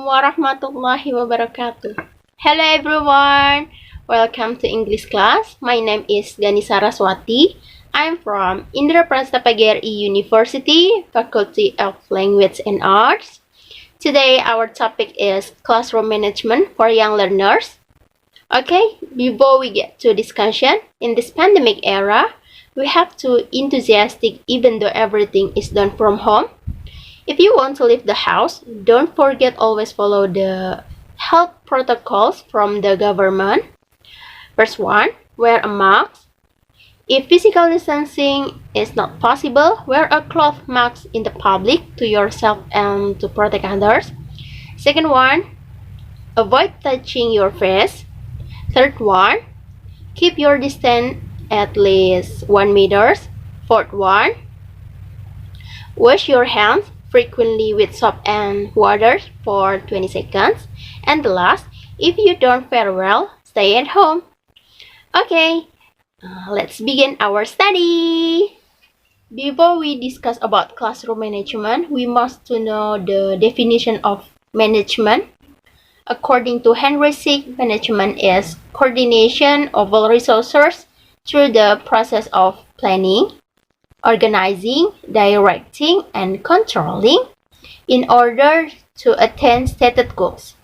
warahmatullahi wabarakatuh. Hello everyone, welcome to English class. My name is Ghani Saraswati. I'm from Indraprastha Pagari University, Faculty of Language and Arts. Today our topic is classroom management for young learners. Okay, before we get to discussion, in this pandemic era, we have to enthusiastic even though everything is done from home. If you want to leave the house, don't forget always follow the health protocols from the government. First one, wear a mask. If physical distancing is not possible, wear a cloth mask in the public to yourself and to protect others. Second one, avoid touching your face. Third one, keep your distance at least 1 meter. Fourth one, wash your hands frequently with soap and water for 20 seconds. And the last, if you don't fare well, stay at home. Okay, let's begin our study. Before we discuss about classroom management, we must to know the definition of management. According to Henry Sick, management is coordination of all resources through the process of planning, organizing, directing, and controlling in order to attain stated goals.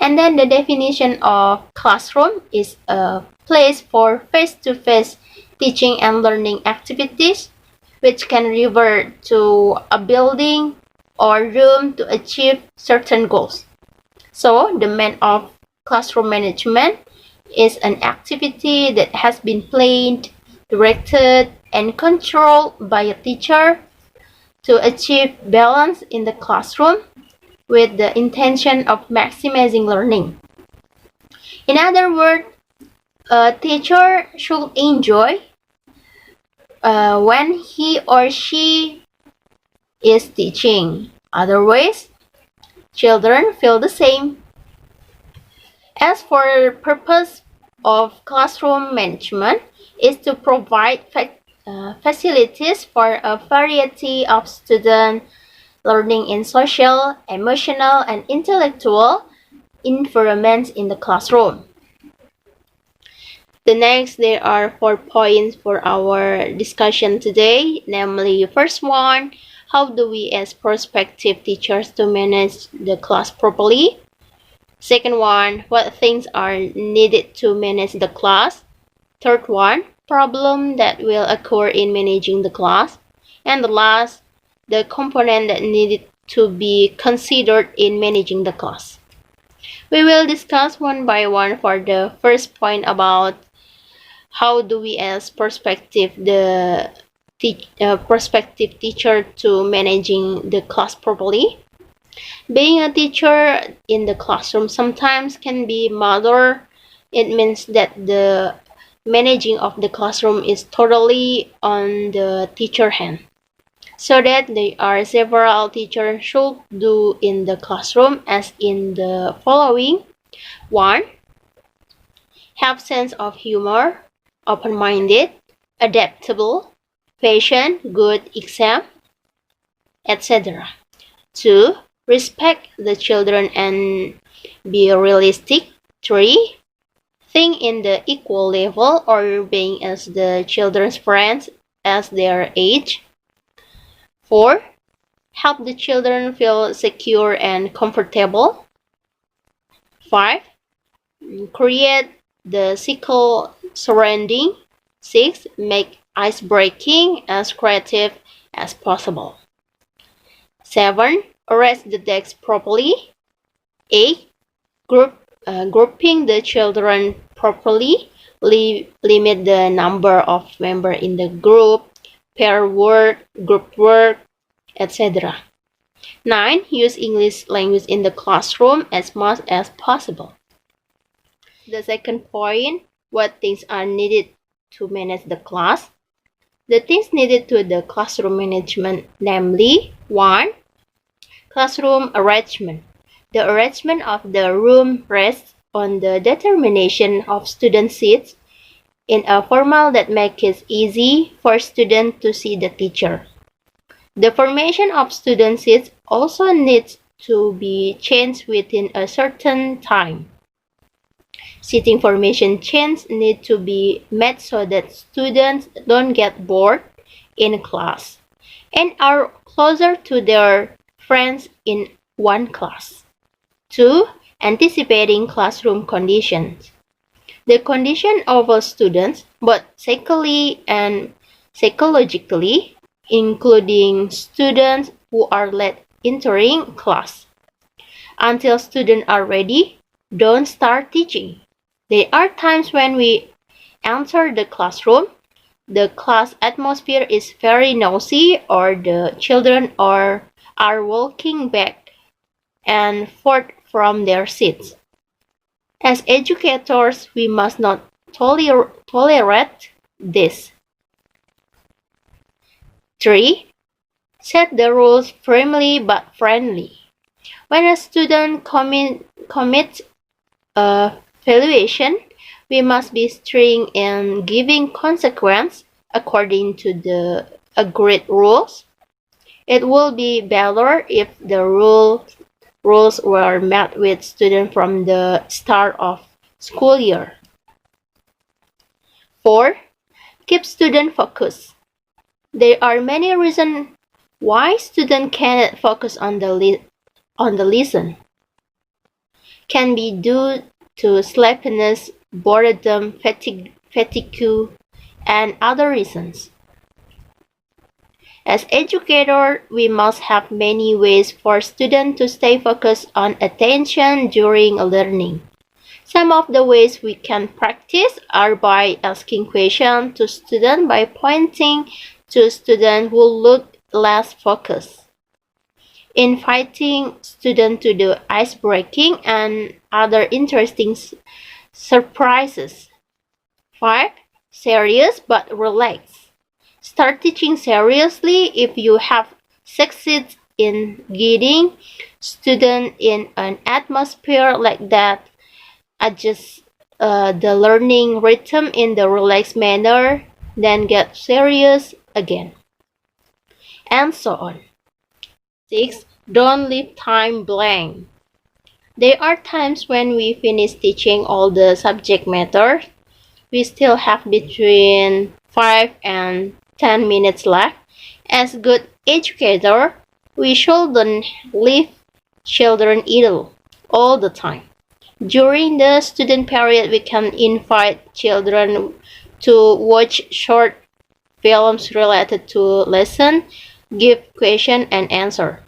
And then the definition of classroom is a place for face-to-face teaching and learning activities, which can refer to a building or room to achieve certain goals. So, the main of classroom management is an activity that has been planned, directed, and controlled by a teacher to achieve balance in the classroom with the intention of maximizing learning. In other words, a teacher should enjoy when he or she is teaching. Otherwise, children feel the same. As for the purpose of classroom management is to provide facilities for a variety of students learning in social, emotional, and intellectual environments in the classroom. The next, there are 4 points for our discussion today, namely, first one, how do we as prospective teachers to manage the class properly? Second one, what things are needed to manage the class? Third one, problem that will occur in managing the class. And the last, the component that needed to be considered in managing the class. We will discuss one by one for the first point about how do we as prospective teacher to managing the class properly. Being a teacher in the classroom sometimes can be mother. It means that the managing of the classroom is totally on the teacher hand. So that there are several teachers should do in the classroom as in the following. 1. Have sense of humor, open-minded, adaptable, patient, good exam, etc. 2. Respect the children and be realistic. 3. Think in the equal level or being as the children's friends as their age. 4. Help the children feel secure and comfortable. 5. Create the psycho surrounding. 6. Make ice-breaking as creative as possible. 7. Arrange the desk properly. 8. Grouping the children properly. Limit the number of members in the group. Pair work, group work, etc. 9. Use English language in the classroom as much as possible. The second point, what things are needed to manage the class? The things needed to the classroom management, namely, 1. Classroom arrangement. The arrangement of the room rests on the determination of student seats in a format that makes it easy for students to see the teacher. The formation of student seats also needs to be changed within a certain time. Seating formation changes need to be made so that students don't get bored in class and are closer to their friends in one class. 2. Anticipating classroom conditions. The condition of all students, both psychically and psychologically, including students who are late entering class. Until students are ready, don't start teaching. There are times when we enter the classroom, the class atmosphere is very noisy or the children are walking back and forth from their seats. As educators, we must not tolerate this. 3. Set the rules firmly but friendly. When a student commits a valuation, we must be strict in giving consequence according to the agreed rules. It will be better if the rules were met with students from the start of school year. 4. Keep student focused. There are many reasons why students cannot focus on the lesson. Can be due to sleepiness, boredom, fatigue, and other reasons. As educators, we must have many ways for students to stay focused on attention during learning. Some of the ways we can practice are by asking questions to students by pointing to students who look less focused. Inviting students to do ice breaking and other interesting surprises. 5. Serious but relaxed. Start teaching seriously if you have succeeded in getting students in an atmosphere like that. Adjust the learning rhythm in the relaxed manner, then get serious again, and so on. 6. Don't leave time blank. There are times when we finish teaching all the subject matter. We still have between 5 and 10 minutes left. As good educators, we shouldn't leave children idle all the time. During the student period, we can invite children to watch short films related to lesson, give question and answer,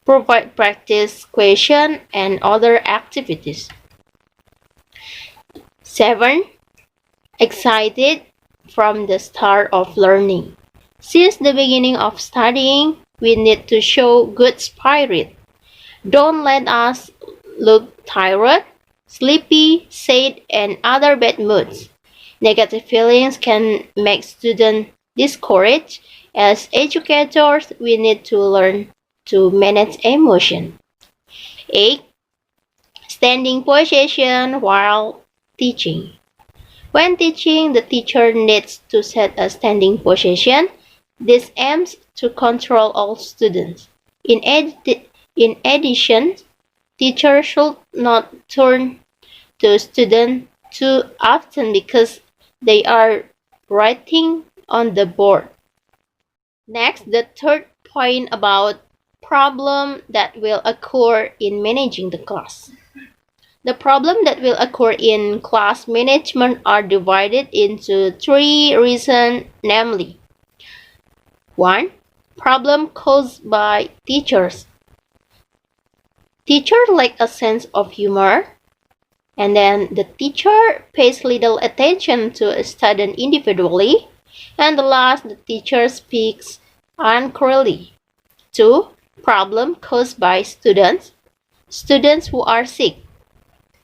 provide practice question and other activities. 7. Excited from the start of learning. Since the beginning of studying, we need to show good spirit. Don't let us look tired, sleepy, sad, and other bad moods. Negative feelings can make students discouraged. As educators, we need to learn to manage emotion. 8. Standing position while teaching. When teaching, the teacher needs to set a standing position. This aims to control all students. In addition, teachers should not turn to students too often because they are writing on the board. Next, the third point about problem that will occur in managing the class. The problem that will occur in class management are divided into 3 reasons, namely 1. Problem caused by teachers. Teachers lack a sense of humor, and then the teacher pays little attention to a student individually, and the last, the teacher speaks unclearly. 2. Problem caused by students. Students who are sick,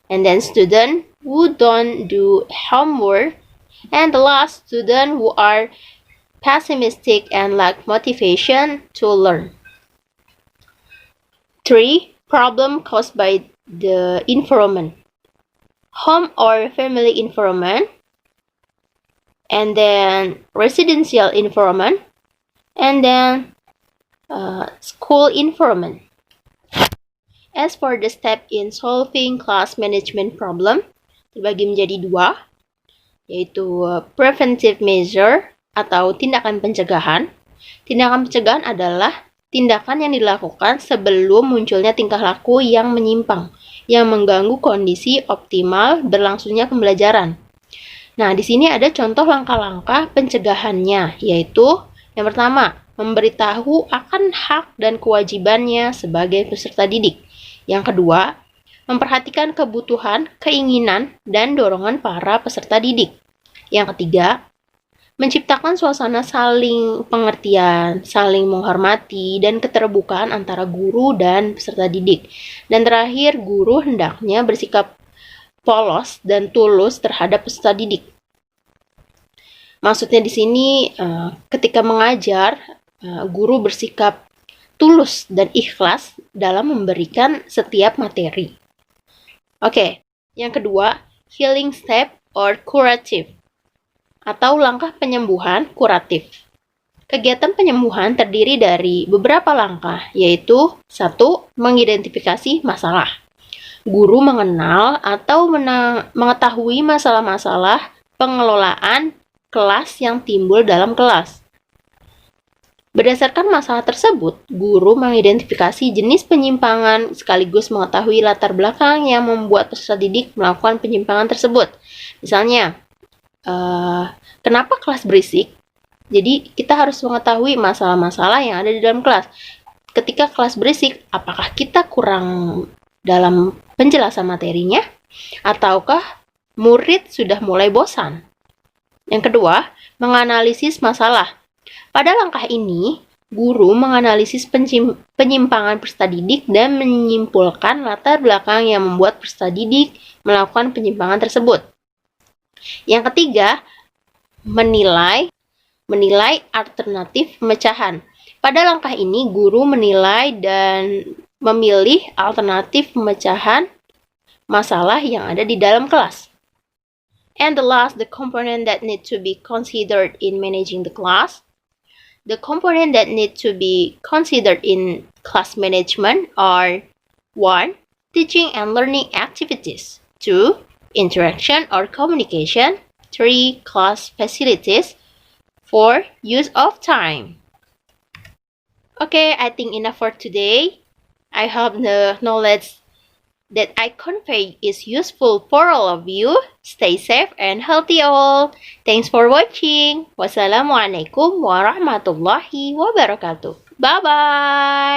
and then students who don't do homework, and the last, students who are pessimistic and lack motivation to learn. 3. Problem caused by the environment. Home or family environment, and then residential environment, and then school environment. As for the step in solving class management problem, terbagi menjadi dua, yaitu preventive measure atau tindakan pencegahan. Tindakan pencegahan adalah tindakan yang dilakukan sebelum munculnya tingkah laku yang menyimpang, yang mengganggu kondisi optimal berlangsungnya pembelajaran. Nah, di sini ada contoh langkah-langkah pencegahannya, yaitu yang pertama, memberitahu akan hak dan kewajibannya sebagai peserta didik. Yang kedua, memperhatikan kebutuhan, keinginan, dan dorongan para peserta didik. Yang ketiga, menciptakan suasana saling pengertian, saling menghormati, dan keterbukaan antara guru dan peserta didik. Dan terakhir, guru hendaknya bersikap polos dan tulus terhadap peserta didik. Maksudnya di sini, ketika mengajar, guru bersikap tulus dan ikhlas dalam memberikan setiap materi. Oke, yang kedua, healing step or curative, atau langkah penyembuhan kuratif. Kegiatan penyembuhan terdiri dari beberapa langkah, yaitu 1. Mengidentifikasi masalah. Guru mengenal atau mengetahui masalah-masalah pengelolaan kelas yang timbul dalam kelas. Berdasarkan masalah tersebut, guru mengidentifikasi jenis penyimpangan sekaligus mengetahui latar belakang yang membuat peserta didik melakukan penyimpangan tersebut. Misalnya, kenapa kelas berisik? Jadi, kita harus mengetahui masalah-masalah yang ada di dalam kelas. Ketika kelas berisik, apakah kita kurang dalam penjelasan materinya? Ataukah murid sudah mulai bosan? Yang kedua, menganalisis masalah. Pada langkah ini, guru menganalisis penyimpangan peserta didik dan menyimpulkan latar belakang yang membuat peserta didik melakukan penyimpangan tersebut. Yang ketiga, menilai alternatif pemecahan. Pada langkah ini, guru menilai dan memilih alternatif pemecahan masalah yang ada di dalam kelas. And the last, the component that need to be considered in managing the class. The components that need to be considered in class management are 1. Teaching and learning activities. 2. Interaction or communication. 3. Class facilities. 4. Use of time. Okay, I think enough for today. I hope the knowledge that I convey is useful for all of you. Stay safe and healthy all. Thanks for watching. Wassalamualaikum warahmatullahi wabarakatuh. Bye-bye.